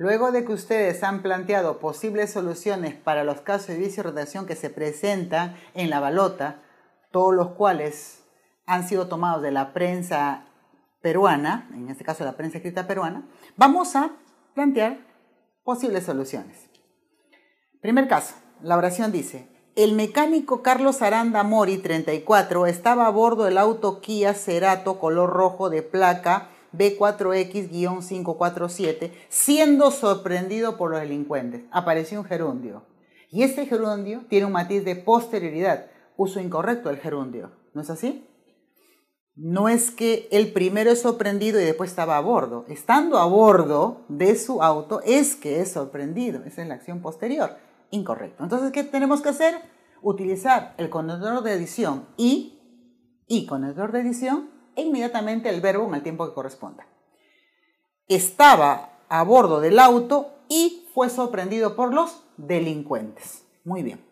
Luego de que ustedes han planteado posibles soluciones para los casos de vicio y rotación que se presentan en la balota, todos los cuales han sido tomados de la prensa peruana, en este caso la prensa escrita peruana, vamos a plantear posibles soluciones. Primer caso, la oración dice: el mecánico Carlos Aranda Mori, 34, estaba a bordo del auto Kia Cerato color rojo de placa B4X-547, siendo sorprendido por los delincuentes. Apareció un gerundio. Y este gerundio tiene un matiz de posterioridad, uso incorrecto del gerundio. ¿No es así? No es que el primero es sorprendido y después estaba a bordo. Estando a bordo de su auto es que es sorprendido. Esa es la acción posterior. Incorrecto. Entonces, ¿qué tenemos que hacer? Utilizar el conector de adición y conector de adición e inmediatamente el verbo en el tiempo que corresponda. Estaba a bordo del auto y fue sorprendido por los delincuentes. Muy bien.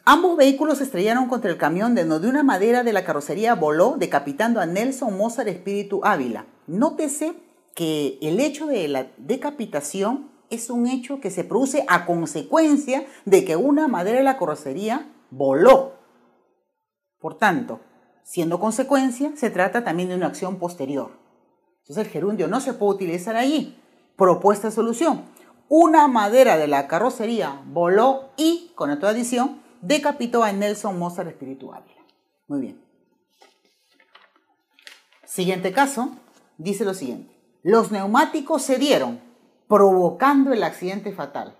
Ambos vehículos se estrellaron contra el camión de donde una madera de la carrocería voló, decapitando a Nelson Mozart Espíritu Ávila. Nótese que el hecho de la decapitación es un hecho que se produce a consecuencia de que una madera de la carrocería voló. Por tanto, siendo consecuencia, se trata también de una acción posterior. Entonces el gerundio no se puede utilizar allí. Propuesta de solución: una madera de la carrocería voló y, con esta adición, decapitó a Nelson Mozart Espíritu Ávila. Muy bien. Siguiente caso, dice lo siguiente: los neumáticos cedieron, provocando el accidente fatal.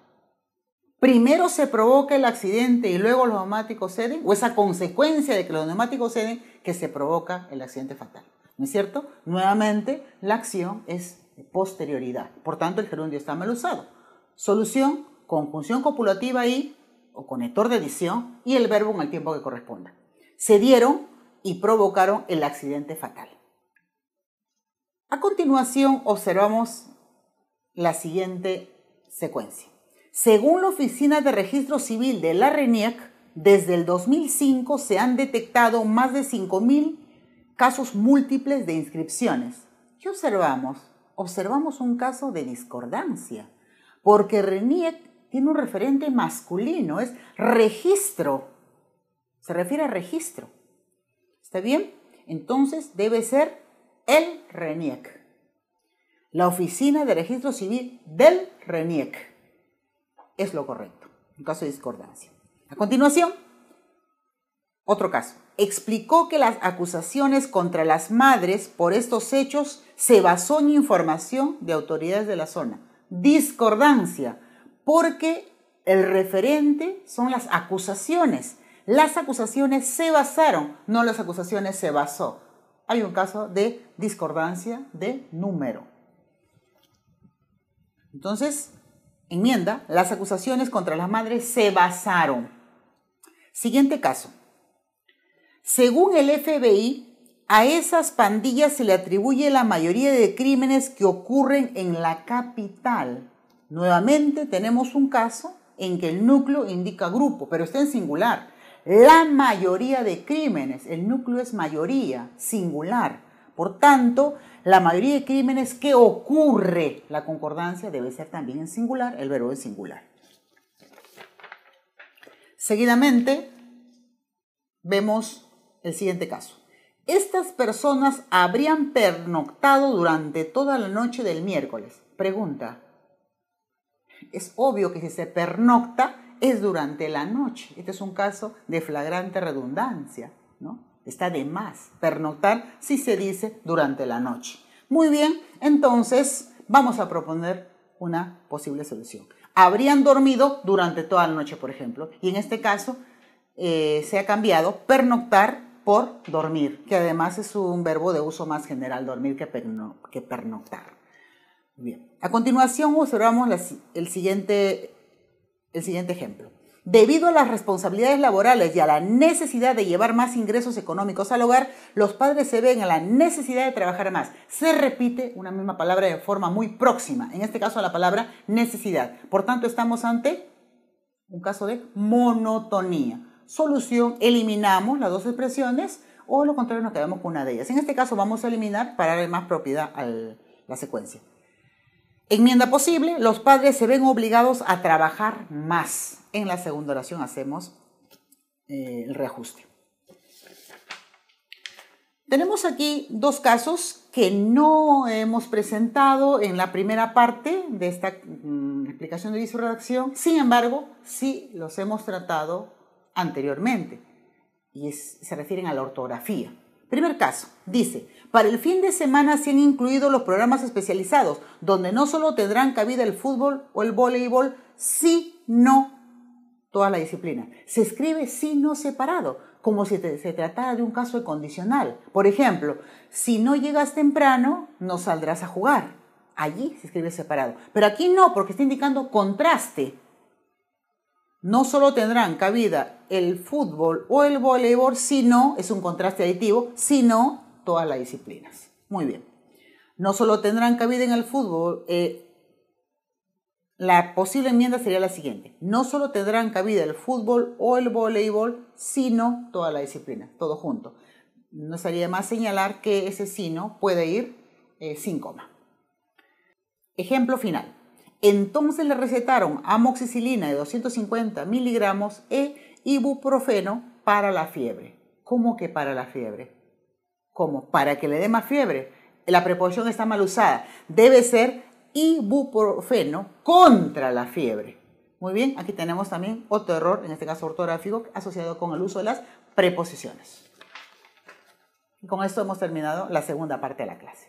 ¿Primero se provoca el accidente y luego los neumáticos ceden? ¿O es a consecuencia de que los neumáticos ceden que se provoca el accidente fatal? ¿No es cierto? Nuevamente, la acción es de posterioridad. Por tanto, el gerundio está mal usado. Solución: conjunción copulativa y o conector de adición y el verbo en el tiempo que corresponda. Cedieron y provocaron el accidente fatal. A continuación, observamos la siguiente secuencia. Según la Oficina de Registro Civil de la RENIEC, desde el 2005 se han detectado más de 5.000 casos múltiples de inscripciones. ¿Qué observamos? Observamos un caso de discordancia, porque RENIEC tiene un referente masculino, es registro. Se refiere a registro. ¿Está bien? Entonces debe ser el RENIEC. La Oficina de Registro Civil del RENIEC. Es lo correcto, en caso de discordancia. A continuación, otro caso. Explicó que las acusaciones contra las madres por estos hechos se basó en información de autoridades de la zona. Discordancia, porque el referente son las acusaciones. Las acusaciones se basaron, no las acusaciones se basó. Hay un caso de discordancia de número. Entonces, enmienda: las acusaciones contra las madres se basaron. Siguiente caso. Según el FBI, a esas pandillas se le atribuye la mayoría de crímenes que ocurren en la capital. Nuevamente tenemos un caso en que el núcleo indica grupo, pero está en singular. La mayoría de crímenes, el núcleo es mayoría, singular. Por tanto, la mayoría de crímenes que ocurre, la concordancia debe ser también en singular, el verbo es singular. Seguidamente, vemos el siguiente caso. Estas personas habrían pernoctado durante toda la noche del miércoles. Pregunta: es obvio que si se pernocta es durante la noche. Este es un caso de flagrante redundancia, ¿no? Está de más pernoctar si se dice durante la noche. Muy bien, entonces vamos a proponer una posible solución. Habrían dormido durante toda la noche, por ejemplo, y en este caso se ha cambiado pernoctar por dormir, que además es un verbo de uso más general, dormir que pernoctar. Bien. A continuación observamos el siguiente ejemplo. Debido a las responsabilidades laborales y a la necesidad de llevar más ingresos económicos al hogar, los padres se ven en la necesidad de trabajar más. Se repite una misma palabra de forma muy próxima, en este caso la palabra necesidad. Por tanto, estamos ante un caso de monotonía. Solución: eliminamos las dos expresiones o lo contrario nos quedamos con una de ellas. En este caso vamos a eliminar para darle más propiedad a la secuencia. Enmienda posible, los padres se ven obligados a trabajar más. En la segunda oración hacemos el reajuste. Tenemos aquí dos casos que no hemos presentado en la primera parte de esta explicación de redacción. Sin embargo, sí los hemos tratado anteriormente y se refieren a la ortografía. Primer caso, dice, para el fin de semana se han incluido los programas especializados, donde no solo tendrán cabida el fútbol o el voleibol, sino toda la disciplina. Se escribe sino separado, como si se tratara de un caso condicional. Por ejemplo, si no llegas temprano, no saldrás a jugar. Allí se escribe separado. Pero aquí no, porque está indicando contraste. No solo tendrán cabida el fútbol o el voleibol, sino, es un contraste aditivo, sino todas las disciplinas. Muy bien. No solo tendrán cabida en el fútbol, la posible enmienda sería la siguiente. No solo tendrán cabida el fútbol o el voleibol, sino toda la disciplina, todo junto. No estaría más señalar que ese sino puede ir sin coma. Ejemplo final. Entonces le recetaron amoxicilina de 250 miligramos e ibuprofeno para la fiebre. ¿Cómo que para la fiebre? ¿Cómo? Para que le dé más fiebre. La preposición está mal usada. Debe ser ibuprofeno contra la fiebre. Muy bien, aquí tenemos también otro error, en este caso ortográfico, asociado con el uso de las preposiciones. Y con esto hemos terminado la segunda parte de la clase.